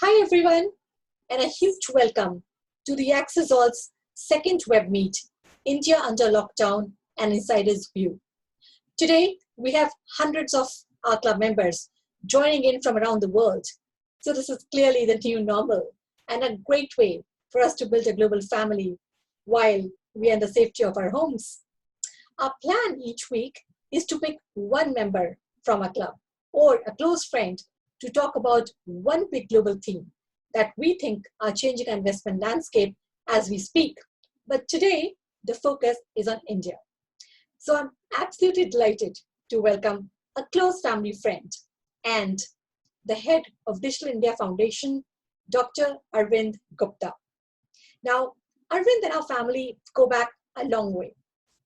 Hi everyone, and a huge welcome to the AccessAlts second web meet, India under lockdown and insider's view. Today, we have hundreds of our club members joining in from around the world. So this is clearly the new normal and a great way for us to build a global family while we are in the safety of our homes. Our plan each week is to pick one member from a club or a close friend to talk about one big global theme that we think are changing our investment landscape as we speak. But today, the focus is on India. So I'm absolutely delighted to welcome a close family friend and the head of Digital India Foundation, Dr. Arvind Gupta. Now, Arvind and our family go back a long way,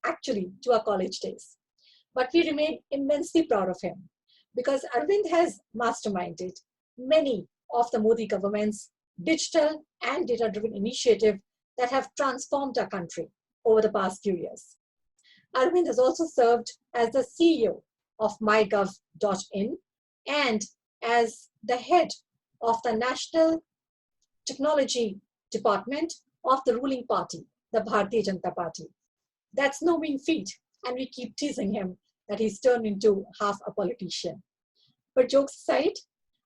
actually to our college days. But we remain immensely proud of him because Arvind has masterminded many of the Modi government's digital and data-driven initiatives that have transformed our country over the past few years. Arvind has also served as the CEO of mygov.in and as the head of the National Technology Department of the ruling party, the Bharatiya Janata Party. That's no mean feat, and we keep teasing him that he's turned into half a politician. But jokes aside,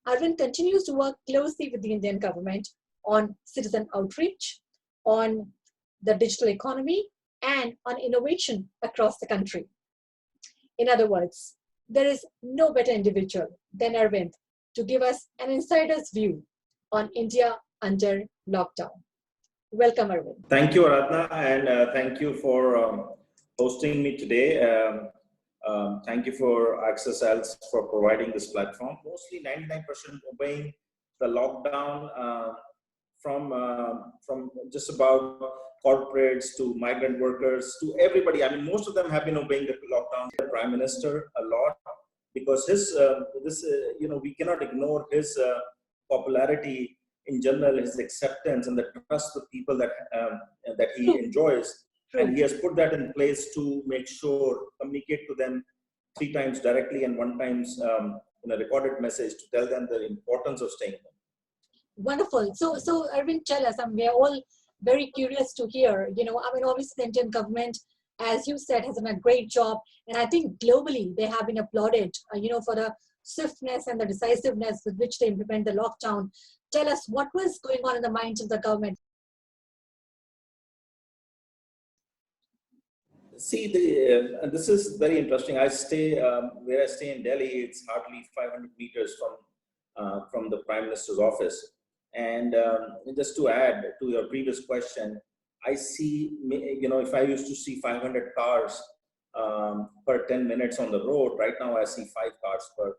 Arvind continues to work closely with the Indian government on citizen outreach, on the digital economy, and on innovation across the country. In other words, there is no better individual than Arvind to give us an insider's view on India under lockdown. Welcome, Arvind. Thank you, Aradhana, and thank you for hosting me today. Thank you for AccessAlts for providing this platform. Mostly 99% obeying the lockdown from just about corporates to migrant workers to everybody. I mean, most of them have been obeying the lockdown. The Prime Minister a lot because his we cannot ignore his popularity in general, his acceptance and the trust of people that he enjoys. And he has put that in place to make sure, communicate to them 3 times directly and 1 time in a recorded message to tell them the importance of staying home. Wonderful. So Arvind, tell us, we are all very curious to hear, obviously the Indian government, as you said, has done a great job. And I think globally they have been applauded, for the swiftness and the decisiveness with which they implement the lockdown. Tell us what was going on in the minds of the government. See, this is very interesting. I stay where I stay in Delhi. It's hardly 500 meters from the Prime Minister's office. And just to add to your previous question, I see, if I used to see 500 cars per 10 minutes on the road, right now I see 5 cars per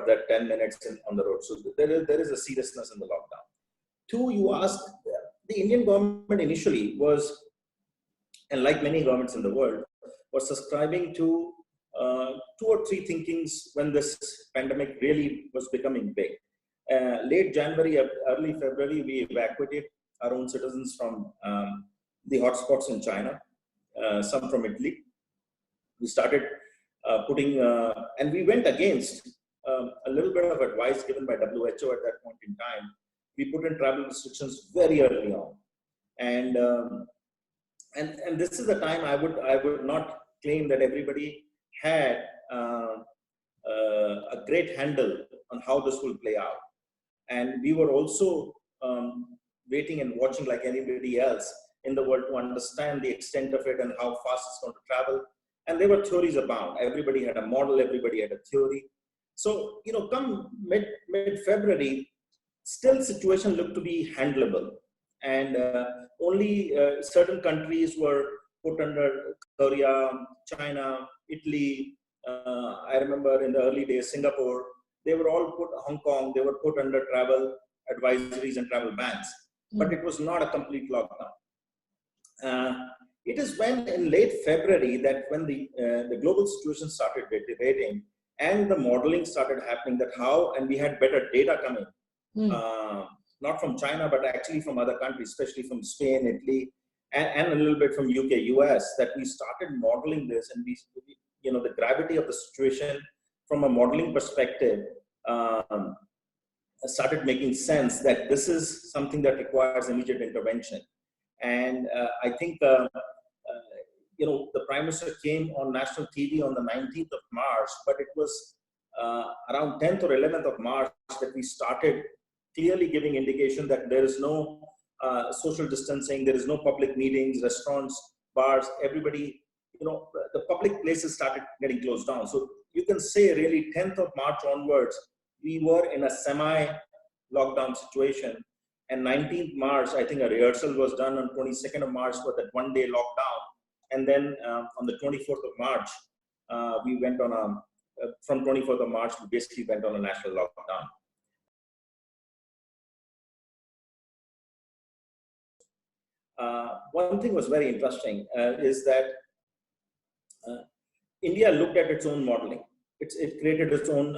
that 10 minutes on the road. So there is a seriousness in the lockdown. 2, you asked. The Indian government initially was, and like many governments in the world, was subscribing to 2 or 3 thinkings when this pandemic really was becoming big. Late January, early February, we evacuated our own citizens from the hotspots in China, some from Italy. We started putting, and we went against a little bit of advice given by WHO at that point in time. We put in travel restrictions very early on, and this is the time I would not claim that everybody had a great handle on how this will play out, and we were also waiting and watching like anybody else in the world to understand the extent of it and how fast it's going to travel. And there were theories abound. Everybody had a model. Everybody had a theory. So come mid-February. Still, situation looked to be handleable, and only certain countries were put under Korea, China, Italy. I remember in the early days, Singapore. They were all put, Hong Kong. They were put under travel advisories and travel bans, but it was not a complete lockdown. It is when in late February that when the global situation started deteriorating and the modeling started happening that how, and we had better data coming. Not from China, but actually from other countries, especially from Spain, Italy, and a little bit from UK, US, that we started modeling this, and the gravity of the situation from a modeling perspective started making sense that this is something that requires immediate intervention. And I think, the Prime Minister came on national TV on the 19th of March, but it was around 10th or 11th of March that we started clearly giving indication that there is no social distancing, there is no public meetings, restaurants, bars, everybody, the public places started getting closed down. So you can say really 10th of March onwards, we were in a semi-lockdown situation. And 19th March, I think a rehearsal was done on 22nd of March for that one-day lockdown. And then on the 24th of March, we went on from 24th of March, we basically went on a national lockdown. One thing was very interesting is that India looked at its own modeling. It created its own,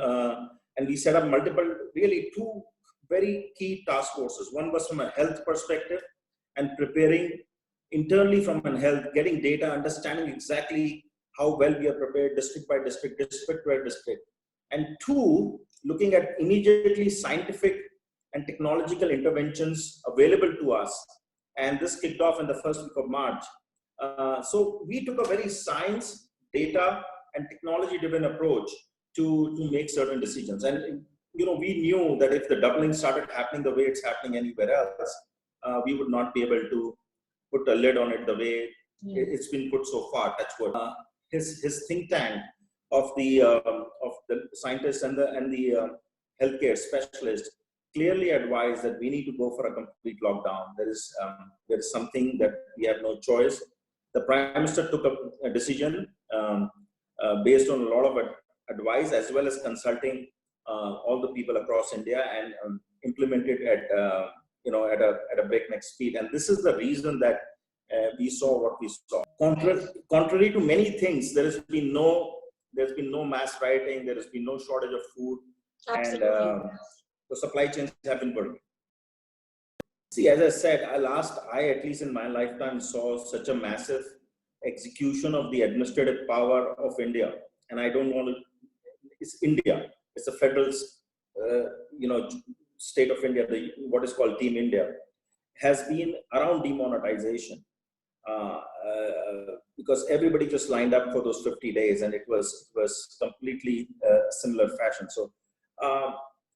and we set up two very key task forces. One was from a health perspective and preparing internally from a health, getting data, understanding exactly how well we are prepared district by district, district by district. And two, looking at immediately scientific and technological interventions available to us. And this kicked off in the first week of March. So we took a very science, data, and technology-driven approach to make certain decisions. And we knew that if the doubling started happening the way it's happening anywhere else, we would not be able to put a lid on it the way it's been put so far. That's what his think tank of the scientists and the healthcare specialists clearly advised that we need to go for a complete lockdown. There is something that we have no choice. The Prime Minister took a decision based on a lot of advice as well as consulting all the people across India and implemented at a breakneck speed. And this is the reason that we saw what we saw. Contrary to many things, there's been no mass rioting. There has been no shortage of food. Absolutely. And the supply chains have been working. See, as I said, I at least in my lifetime saw such a massive execution of the administrative power of India. And I don't want to, it's India. It's the federal, state of India, what is called Team India, has been around demonetization because everybody just lined up for those 50 days and it was completely similar fashion. So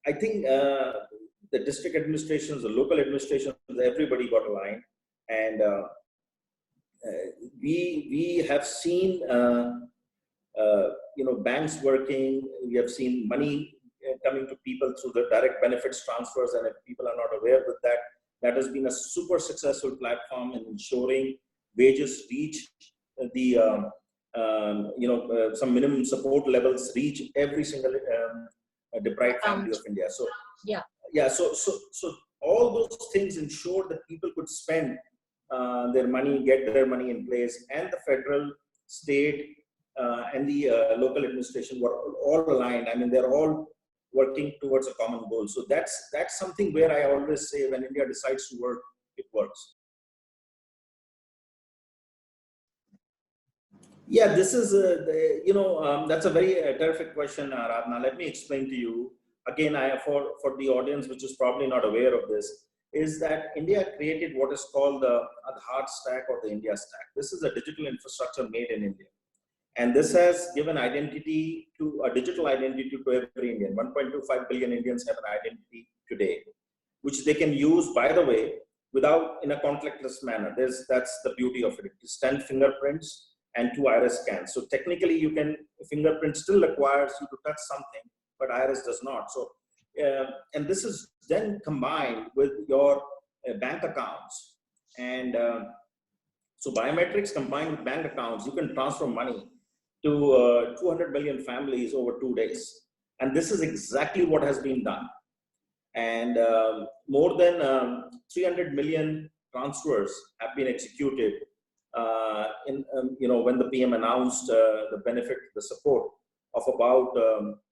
I think the district administrations, the local administrations, everybody got aligned, and we have seen banks working. We have seen money coming to people through the direct benefits transfers, and if people are not aware with that, that has been a super successful platform in ensuring wages reach the some minimum support levels reach every single deprived family of India. So so all those things ensured that people could spend their money, get their money in place, and the federal, state, and the local administration were all aligned. I mean, they're all working towards a common goal. So that's something where I always say when India decides to work, it works. Yeah, this is that's a very terrific question, Aradhana. Let me explain to you again. For the audience which is probably not aware of this, is that India created what is called the Aadhaar stack or the India stack. This is a digital infrastructure made in India. And this has given identity to a digital identity to every Indian. 1.25 billion Indians have an identity today, which they can use, by the way, in a contactless manner. That's the beauty of it. It's 10 fingerprints and 2 iris scans. So technically, fingerprint still requires you to touch something, but iris does not. So, and this is then combined with your bank accounts. And so biometrics combined with bank accounts, you can transfer money to 200 million families over 2 days. And this is exactly what has been done. And more than 300 million transfers have been executed when the PM announced the benefit, the support of about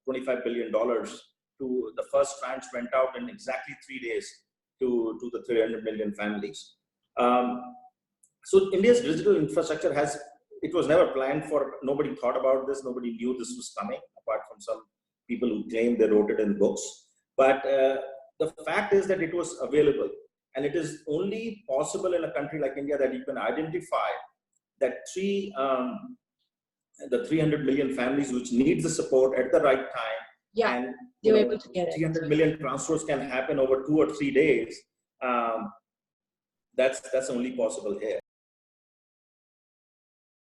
$25 billion to the first tranche went out in exactly 3 days to the 300 million families. So India's digital infrastructure it was never planned for, nobody thought about this, nobody knew this was coming, apart from some people who claim they wrote it in books. But the fact is that it was available. And it is only possible in a country like India that you can identify that the 300 million families which need the support at the right time. Yeah, and you're able to get it. 300 million transfers can happen over 2 or 3 days. That's only possible here.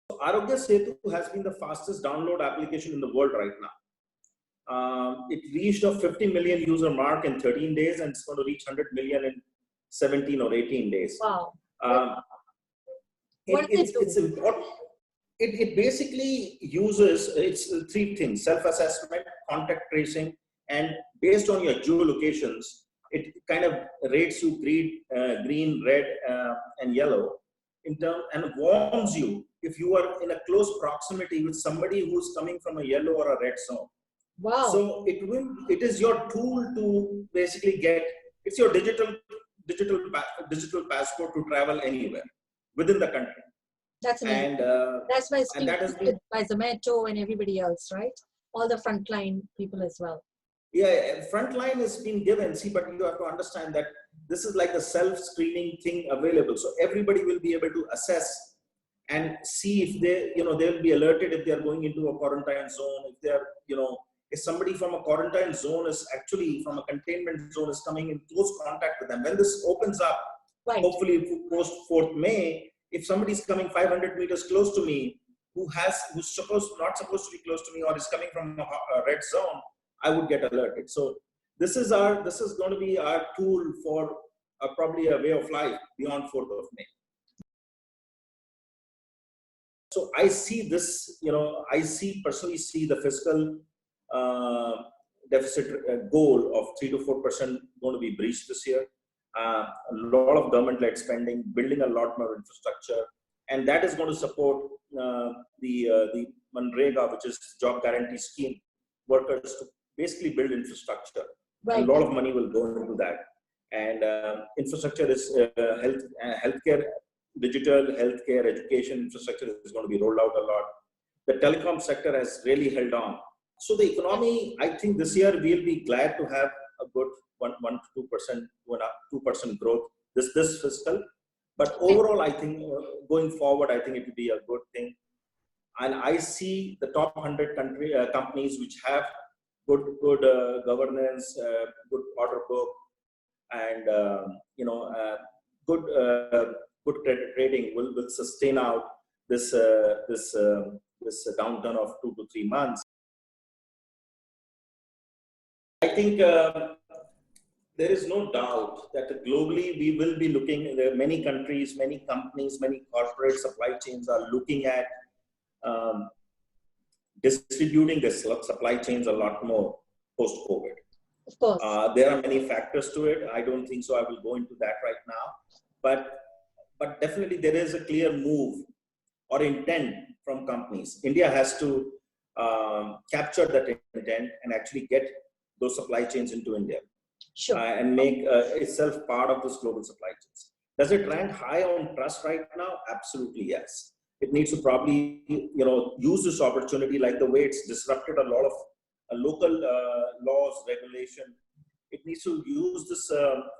So Arogya Setu has been the fastest download application in the world right now. It reached a 50 million user mark in 13 days, and it's going to reach 100 million in 17 or 18 days. Wow. It's important. It basically uses, it's 3 things: self-assessment, contact tracing, and based on your geolocations, it kind of rates you green, red, and yellow and warns you if you are in a close proximity with somebody who's coming from a yellow or a red zone. Wow. So it is your tool to basically it's your digital passport to travel anywhere within the country. That's amazing. And that's why it's been by Zomato and everybody else, right? All the frontline people as well. Yeah, frontline has been given. See, but you have to understand that this is like a self-screening thing available. So everybody will be able to assess and see if they'll be alerted if they are going into a quarantine zone. If they are, if somebody from a quarantine zone is actually from a containment zone is coming in close contact with them. When this opens up, right, hopefully post 4th May, if somebody is coming 500 meters close to me, who's not supposed to be close to me, or is coming from a red zone, I would get alerted. So this is going to be our tool for probably a way of life beyond 4th of May. So I see this, personally see the fiscal deficit goal of 3 to 4% going to be breached this year. A lot of government-led spending, building a lot more infrastructure, and that is going to support the Manrega, which is job guarantee scheme, workers to basically build infrastructure. Right. A lot of money will go into that, and infrastructure is healthcare, digital healthcare, education infrastructure is going to be rolled out a lot. The telecom sector has really held on. So the economy, I think this year we'll be glad to have a good 1 to 2% growth this fiscal. But overall, I think going forward, I think it will be a good thing. And I see the top 100 companies which have good governance, good order book, and good credit rating will sustain out this downturn of 2 to 3 months. I think there is no doubt that globally we will be looking. There are many countries, many companies, many corporate supply chains are looking at distributing the supply chains a lot more post-COVID. Of course. There are many factors to it. I don't think so. I will go into that right now. But definitely there is a clear move or intent from companies. India has to capture that intent and actually get those supply chains into India. Sure. And make itself part of this global supply chains. Does it rank high on trust right now? Absolutely, yes. It needs to probably, use this opportunity like the way it's disrupted a lot of local laws, regulation. It needs to use this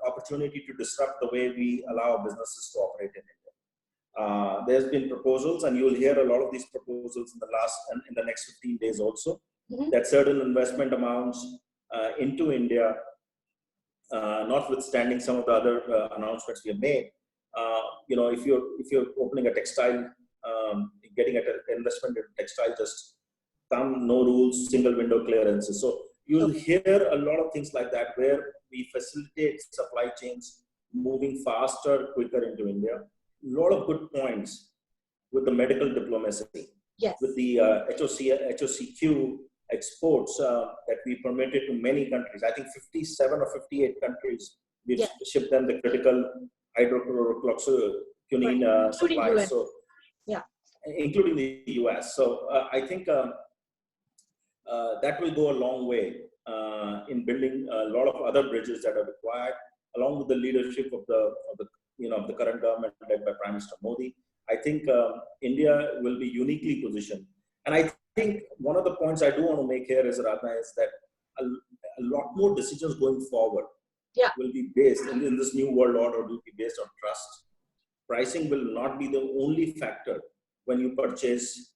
opportunity to disrupt the way we allow businesses to operate in India. There's been proposals, and you'll hear a lot of these proposals in the next 15 days also, that certain investment amounts into India, notwithstanding some of the other announcements we have made, if you're opening a textile, getting an investment in textile, just come, no rules, single window clearances. So you'll hear a lot of things like that, where we facilitate supply chains moving faster, quicker into India. A lot of good points with the medical diplomacy, yes, with the HOCQ exports that we permitted to many countries. I think 57 or 58 countries we've shipped them the critical hydrochloroquine supplies. So, including the US. So I think that will go a long way in building a lot of other bridges that are required, along with the leadership of the current government led by Prime Minister Modi. I think India will be uniquely positioned. And I think one of the points I do want to make here is, Radha, is that a lot more decisions going forward will be based in this new world order, will be based on trust. Pricing will not be the only factor when you purchase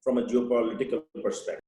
from a geopolitical perspective.